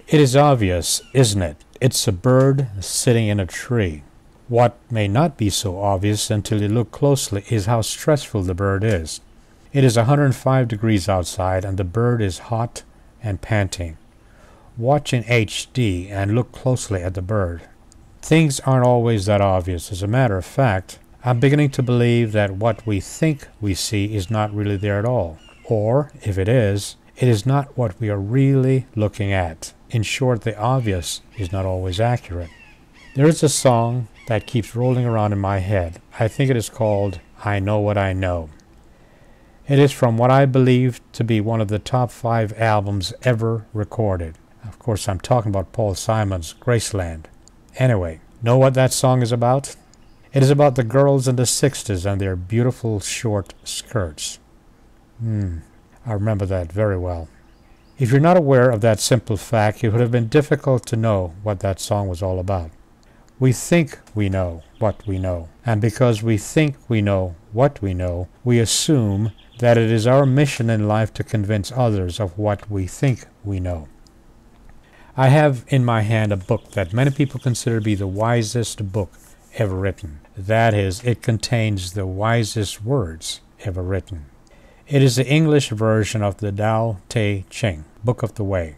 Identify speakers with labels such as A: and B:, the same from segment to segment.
A: It is obvious, isn't it? It's a bird sitting in a tree. What may not be so obvious until you look closely is how stressful the bird is. It is 105 degrees outside and the bird is hot and panting. Watch in HD and look closely at the bird. Things aren't always that obvious. As a matter of fact, I'm beginning to believe that what we think we see is not really there at all. Or, if it is not what we are really looking at. In short, the obvious is not always accurate. There is a song that keeps rolling around in my head. I think it is called I Know What I Know. It is from what I believe to be one of the top 5 albums ever recorded. Of course, I'm talking about Paul Simon's Graceland. Anyway, know what that song is about? It is about the girls in the 60s and their beautiful short skirts. I remember that very well. If you're not aware of that simple fact, it would have been difficult to know what that song was all about. We think we know what we know, and because we think we know what we know, we assume that it is our mission in life to convince others of what we think we know. I have in my hand a book that many people consider to be the wisest book ever written. That is, it contains the wisest words ever written. It is the English version of the Tao Te Ching, Book of the Way,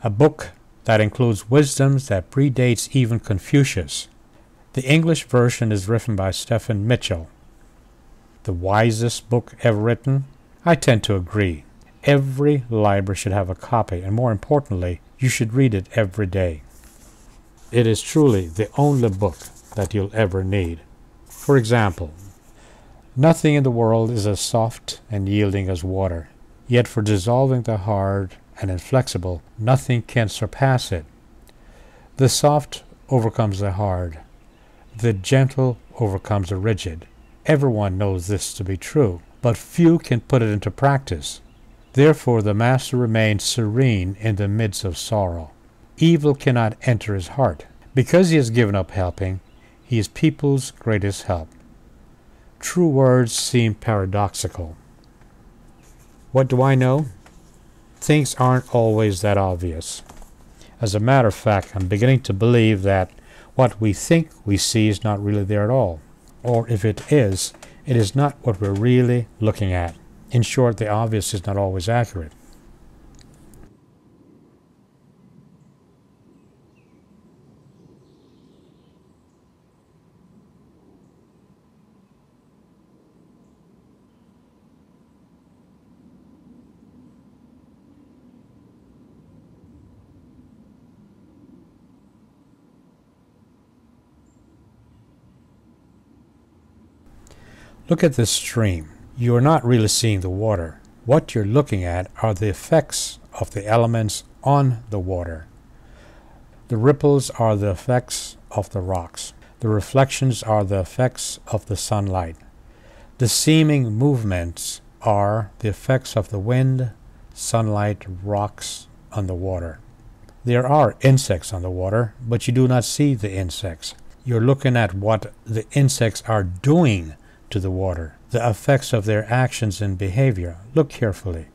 A: a book that includes wisdoms that predates even Confucius. The English version is written by Stephen Mitchell. The wisest book ever written? I tend to agree. Every library should have a copy, and more importantly, you should read it every day. It is truly the only book that you'll ever need. For example, nothing in the world is as soft and yielding as water, yet for dissolving the hard and inflexible, nothing can surpass it. The soft overcomes the hard. The gentle overcomes the rigid. Everyone knows this to be true, but few can put it into practice. Therefore the master remains serene in the midst of sorrow. Evil cannot enter his heart. Because he has given up helping, he is people's greatest help. True words seem paradoxical. What do I know? Things aren't always that obvious. As a matter of fact, I'm beginning to believe that what we think we see is not really there at all. Or if it is not what we're really looking at. In short, the obvious is not always accurate. Look at this stream. You are not really seeing the water. What you're looking at are the effects of the elements on the water. The ripples are the effects of the rocks. The reflections are the effects of the sunlight. The seeming movements are the effects of the wind, sunlight, rocks on the water. There are insects on the water, but you do not see the insects. You're looking at what the insects are doing to the water, the effects of their actions and behavior. Look carefully.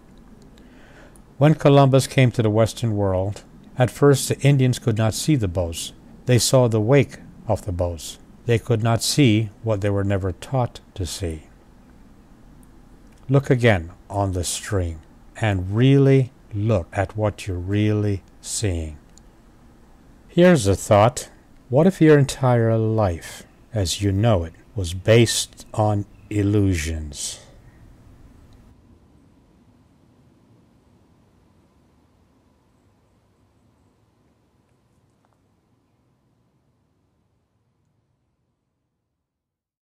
A: When Columbus came to the Western world, at first the Indians could not see the boats. They saw the wake of the boats. They could not see what they were never taught to see. Look again on the stream and really look at what you're really seeing. Here's a thought. What if your entire life, as you know it, was based on illusions?